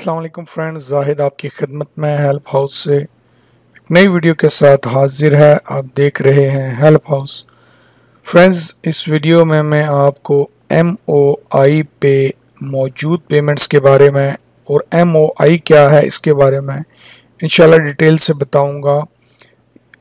अस्सलाम वालेकुम फ्रेंड्स, जाहिद आपकी खिदमत में हेल्प हाउस से एक नई वीडियो के साथ हाजिर है। आप देख रहे हैं हेल्प हाउस। फ्रेंड्स, इस वीडियो में मैं आपको MOI पे मौजूद पेमेंट्स के बारे में और MOI क्या है इसके बारे में इंशाल्लाह डिटेल से बताऊंगा।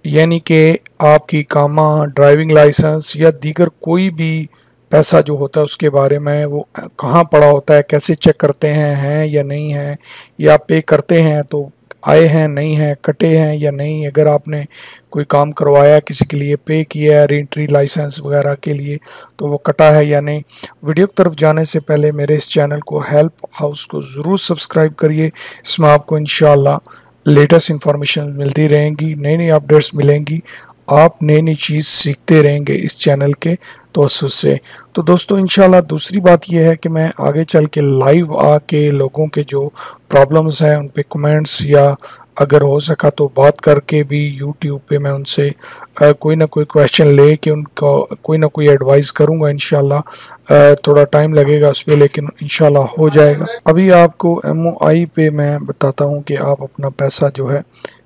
यानी कि आपकी इकामा, ड्राइविंग लाइसेंस या दीगर कोई भी पैसा जो होता है उसके बारे में, वो कहाँ पड़ा होता है, कैसे चेक करते हैं या नहीं है, या पे करते हैं तो आए हैं नहीं हैं, कटे हैं या नहीं, अगर आपने कोई काम करवाया किसी के लिए, पे किया है रीएंट्री लाइसेंस वगैरह के लिए, तो वो कटा है या नहीं। वीडियो की तरफ जाने से पहले मेरे इस चैनल को हेल्प हाउस को ज़रूर सब्सक्राइब करिए। इसमें आपको इंशाल्लाह लेटेस्ट इंफॉर्मेशन मिलती रहेंगी, नई नई अपडेट्स मिलेंगी, आप नई नई चीज़ सीखते रहेंगे इस चैनल के तवज्जुह से। तो दोस्तों, इंशाल्लाह दूसरी बात यह है कि मैं आगे चल के लाइव आके लोगों के जो प्रॉब्लम्स हैं उन पे कमेंट्स, या अगर हो सका तो बात करके भी यूट्यूब पे मैं उनसे कोई ना कोई क्वेश्चन ले के उनका कोई ना कोई एडवाइस करूँगा इंशाल्लाह। थोड़ा टाइम लगेगा उस पर, लेकिन इंशाल्लाह हो जाएगा। अभी आपको MOI पे मैं बताता हूँ कि आप अपना पैसा जो है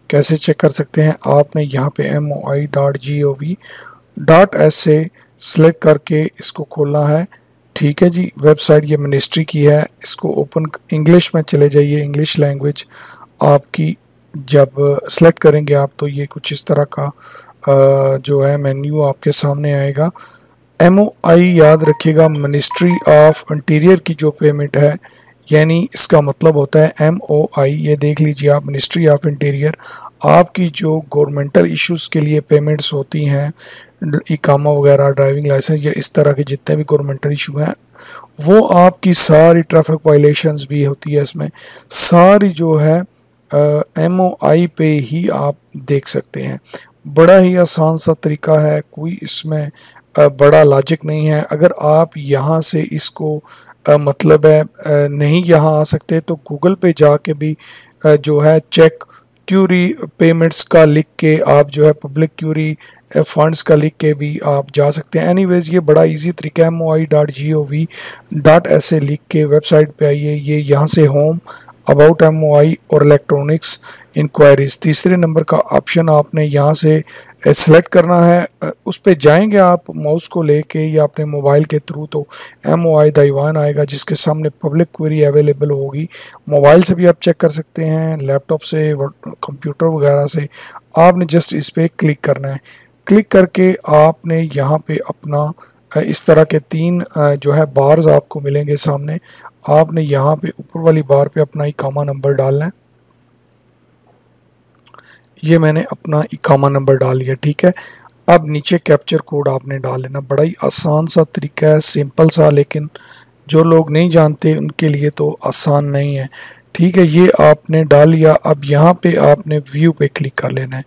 कैसे चेक कर सकते हैं। आपने यहाँ पे MOI.gov.sa सेलेक्ट करके इसको खोलना है। ठीक है जी, वेबसाइट ये मिनिस्ट्री की है। इसको ओपन, इंग्लिश में चले जाइए, इंग्लिश लैंग्वेज आपकी जब सेलेक्ट करेंगे आप तो ये कुछ इस तरह का जो है मेन्यू आपके सामने आएगा। MOI याद रखिएगा, मिनिस्ट्री ऑफ इंटीरियर की जो पेमेंट है, यानी इसका मतलब होता है MOI। ये देख लीजिए आप, मिनिस्ट्री ऑफ इंटीरियर। आपकी जो गवर्नमेंटल इश्यूज़ के लिए पेमेंट्स होती हैं, इकामा वगैरह, ड्राइविंग लाइसेंस या इस तरह के जितने भी गवर्नमेंटल इशू हैं, वो आपकी सारी ट्रैफिक वायलेशंस भी होती है इसमें, सारी जो है MOI पे ही आप देख सकते हैं। बड़ा ही आसान सा तरीका है, कोई इसमें बड़ा लॉजिक नहीं है। अगर आप यहाँ से इसको मतलब है नहीं यहाँ आ सकते तो गूगल पे जाके भी जो है चेक क्यूरी पेमेंट्स का लिख के आप जो है पब्लिक क्यूरी फंड्स का लिख के भी आप जा सकते हैं। एनीवेज, ये बड़ा इजी तरीका है। MOI.gov.sa लिख के वेबसाइट पे आइए। ये यहाँ से होम, अबाउट MOI और इलेक्ट्रॉनिक्स इंक्वायरीज, तीसरे नंबर का ऑप्शन आपने यहाँ से सेलेक्ट करना है। उस पर जाएंगे आप माउस को लेके या अपने मोबाइल के थ्रू, तो MOI दाइवान आएगा जिसके सामने पब्लिक क्वेरी अवेलेबल होगी। मोबाइल से भी आप चेक कर सकते हैं, लैपटॉप से, कंप्यूटर वगैरह से। आपने जस्ट इस पर क्लिक करना है। क्लिक करके आपने यहाँ पे अपना इस तरह के तीन जो है बार्स आपको मिलेंगे सामने। आपने यहाँ पे ऊपर वाली बार पे अपना इकामा नंबर डालना है। ये मैंने अपना इकामा नंबर डाल लिया, ठीक है। अब नीचे कैप्चर कोड आपने डाल लेना। बड़ा ही आसान सा तरीका है, सिंपल सा, लेकिन जो लोग नहीं जानते उनके लिए तो आसान नहीं है। ठीक है, ये आपने डाल लिया। अब यहाँ पे आपने व्यू पे क्लिक कर लेना है।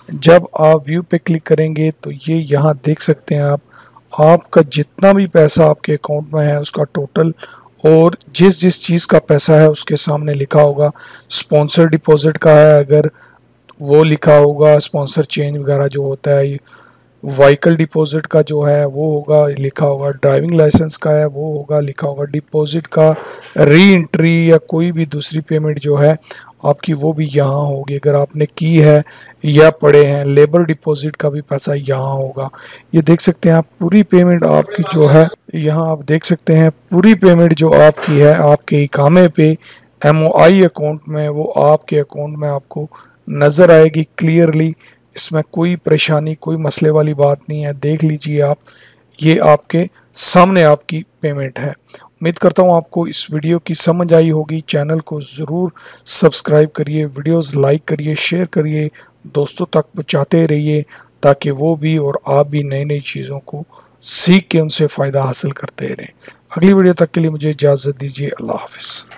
जब आप व्यू पे क्लिक करेंगे तो ये यहाँ देख सकते हैं आप, आपका जितना भी पैसा आपके अकाउंट में है उसका टोटल, और जिस जिस चीज़ का पैसा है उसके सामने लिखा होगा। स्पॉन्सर डिपॉजिट का है अगर, वो लिखा होगा। स्पॉन्सर चेंज वगैरह जो होता है, व्हीकल डिपॉजिट का जो है वो होगा, लिखा होगा। ड्राइविंग लाइसेंस का है वो होगा, लिखा होगा। डिपॉजिट का, री एंट्री या कोई भी दूसरी पेमेंट जो है आपकी वो भी यहाँ होगी अगर आपने की है या पड़े हैं। लेबर डिपॉजिट का भी पैसा यहाँ होगा। ये देख सकते हैं आप, पूरी पेमेंट आपकी जो है यहाँ आप देख सकते हैं, पूरी पेमेंट जो आपकी है आपके इकामे पे MOI अकाउंट में, वो आपके अकाउंट में आपको नज़र आएगी क्लियरली। इसमें कोई परेशानी, कोई मसले वाली बात नहीं है। देख लीजिए आप, ये आपके सामने आपकी पेमेंट है। उम्मीद करता हूँ आपको इस वीडियो की समझ आई होगी। चैनल को ज़रूर सब्सक्राइब करिए, वीडियोस लाइक करिए, शेयर करिए, दोस्तों तक पहुँचाते रहिए ताकि वो भी और आप भी नई नई चीज़ों को सीख के उनसे फ़ायदा हासिल करते रहें। अगली वीडियो तक के लिए मुझे इजाज़त दीजिए। अल्लाह हाफ़िज़।